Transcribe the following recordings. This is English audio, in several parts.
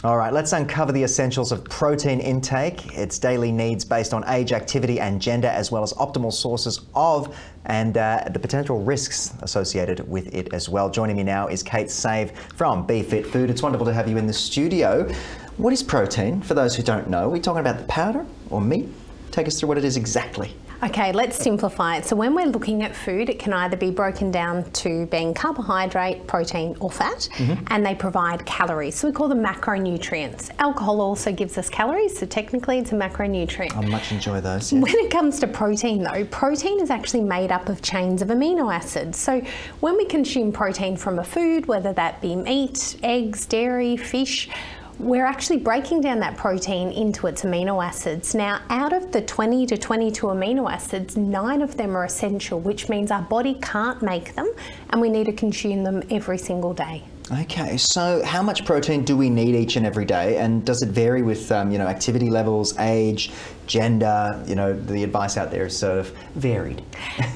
All right, let's uncover the essentials of protein intake, its daily needs based on age, activity and gender, as well as optimal sources of and the potential risks associated with it as well. Joining me now is Kate Save from Be Fit Food. It's wonderful to have you in the studio. What is protein? For those who don't know, are we talking about the powder or meat? Take us through what it is exactly. Okay, let's simplify it. So when we're looking at food, it can either be broken down to being carbohydrate, protein or fat, and they provide calories. So we call them macronutrients. Alcohol also gives us calories, so technically it's a macronutrient. I much enjoy those. Yes. When it comes to protein though, protein is actually made up of chains of amino acids. So when we consume protein from a food, whether that be meat, eggs, dairy, fish, we're actually breaking down that protein into its amino acids. Now, out of the 20 to 22 amino acids, 9 of them are essential, which means our body can't make them and we need to consume them every single day. Okay, so how much protein do we need each and every day, and does it vary with activity levels, age, gender? The advice out there is sort of varied.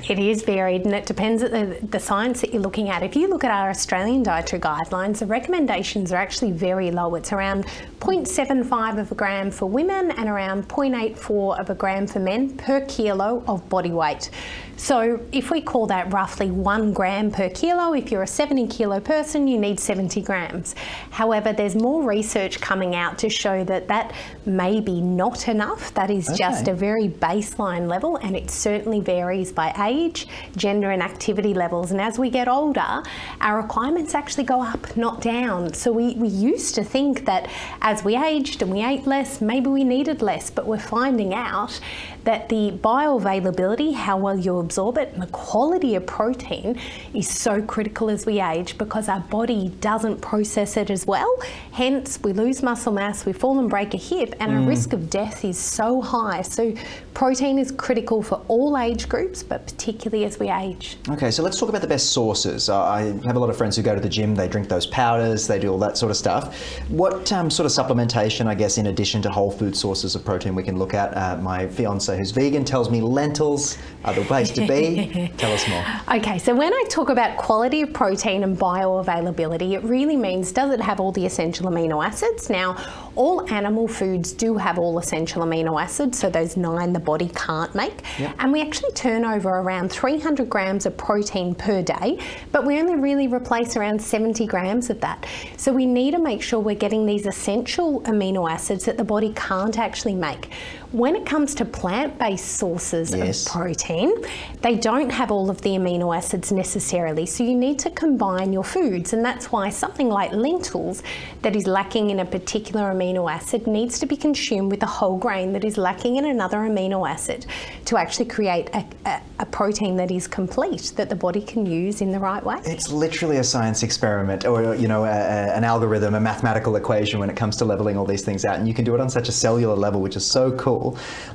It is varied, and it depends on the science that you're looking at. If you look at our Australian dietary guidelines, the recommendations are actually very low. It's around 0.75 of a gram for women and around 0.84 of a gram for men per kilo of body weight. So if we call that roughly 1 gram per kilo, if you're a 70 kilo person, you need 70 grams. However, there's more research coming out to show that that may be not enough. That is just a very baseline level, and it certainly varies by age, gender and activity levels. And as we get older, our requirements actually go up, not down. So we used to think that as we aged and we ate less, maybe we needed less, but we're finding out that the bioavailability, how well you absorb it, and the quality of protein is so critical as we age because our body doesn't process it as well. Hence, we lose muscle mass, we fall and break a hip, and our risk of death is so high. So protein is critical for all age groups, but particularly as we age. Okay, so let's talk about the best sources. I have a lot of friends who go to the gym, they drink those powders, they do all that sort of stuff. What sort of supplementation, I guess, in addition to whole food sources of protein we can look at? My fiance who's vegan tells me lentils are the place to be. Tell us more. Okay, so when I talk about quality of protein and bioavailability, it really means, does it have all the essential amino acids? Now, all animal foods do have all essential amino acids, so those 9 the body can't make. Yep. And we actually turn over around 300 grams of protein per day, but we only really replace around 70 grams of that. So we need to make sure we're getting these essential amino acids that the body can't actually make. When it comes to plant-based sources of protein, they don't have all of the amino acids necessarily, so you need to combine your foods, and that's why something like lentils that is lacking in a particular amino acid needs to be consumed with a whole grain that is lacking in another amino acid to actually create a protein that is complete, that the body can use in the right way. It's literally a science experiment, or an algorithm, a mathematical equation when it comes to leveling all these things out, and you can do it on such a cellular level, which is so cool.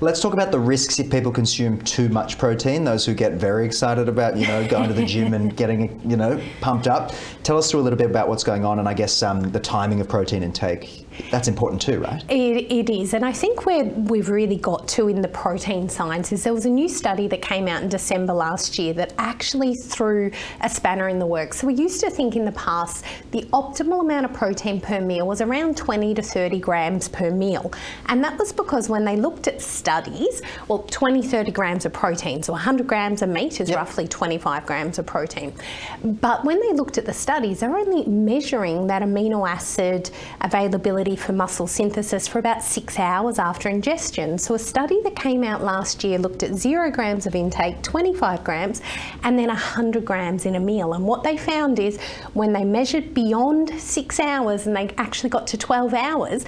Let's talk about the risks if people consume too much protein, those who get very excited about, going to the gym and getting, pumped up. Tell us through a little bit about what's going on, and I guess the timing of protein intake. That's important too, right? It is, and I think where we've really got to in the protein science is there was a new study that came out in December last year that actually threw a spanner in the works. So we used to think in the past the optimal amount of protein per meal was around 20 to 30 grams per meal, and that was because when they looked at studies, 20-30 grams of protein, so 100 grams of meat is roughly 25 grams of protein. But when they looked at the studies, they're only measuring that amino acid availability for muscle synthesis for about 6 hours after ingestion. So a study that came out last year looked at 0 grams of intake, 25 grams, and then 100 grams in a meal. And what they found is when they measured beyond 6 hours and they actually got to 12 hours,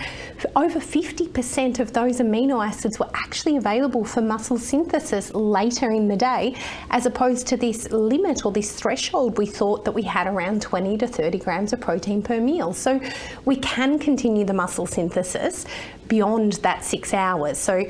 over 50% of those amino acids were actually available for muscle synthesis later in the day, as opposed to this limit or this threshold we thought that we had around 20 to 30 grams of protein per meal. So we can continue the muscle synthesis beyond that 6 hours. So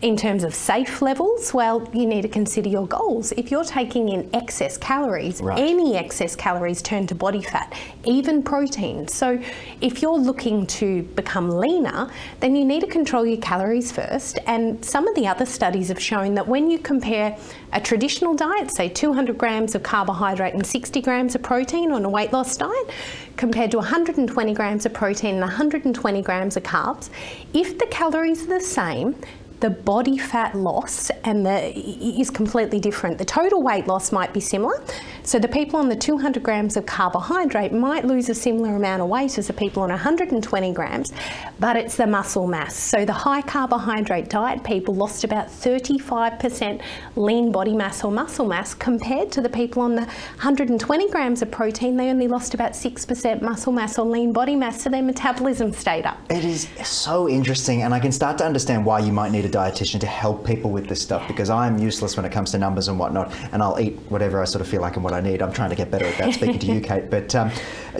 In terms of safe levels, well, you need to consider your goals. If you're taking in excess calories, any excess calories turn to body fat, even protein. So if you're looking to become leaner, then you need to control your calories first. And some of the other studies have shown that when you compare a traditional diet, say 200 grams of carbohydrate and 60 grams of protein on a weight loss diet, compared to 120 grams of protein and 120 grams of carbs, if the calories are the same, the body fat loss is completely different. The total weight loss might be similar. So the people on the 200 grams of carbohydrate might lose a similar amount of weight as the people on 120 grams, but it's the muscle mass. So the high carbohydrate diet people lost about 35% lean body mass or muscle mass, compared to the people on the 120 grams of protein, they only lost about 6% muscle mass or lean body mass, so their metabolism stayed up. It is so interesting, and I can start to understand why you might need a dietitian to help people with this stuff, because I'm useless when it comes to numbers and whatnot, and I'll eat whatever I sort of feel like and what I need. I'm trying to get better at that, speaking to you, Kate. But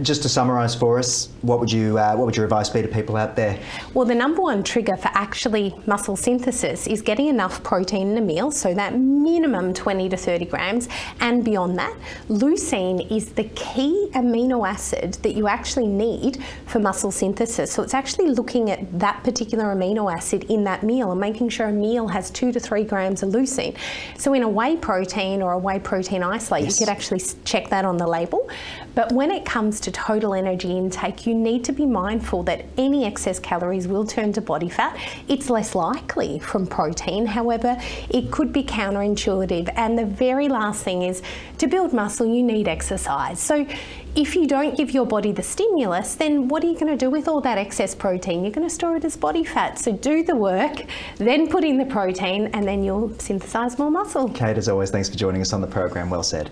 just to summarise for us, what would your advice be to people out there? Well, the number one trigger for actually muscle synthesis is getting enough protein in a meal, so that minimum 20 to 30 grams, and beyond that, leucine is the key amino acid that you actually need for muscle synthesis. So it's actually looking at that particular amino acid in that meal and making sure a meal has 2 to 3 grams of leucine. So in a whey protein or a whey protein isolate, you could actually check that on the label. But when it comes to total energy intake, you need to be mindful that any excess calories will turn to body fat. It's less likely from protein. However, it could be counterintuitive. And the very last thing is, to build muscle, you need exercise. So if you don't give your body the stimulus, then what are you going to do with all that excess protein? You're going to store it as body fat. So do the work, then put in the protein, and then you'll synthesize more muscle. Kate, as always, thanks for joining us on the program. Well said.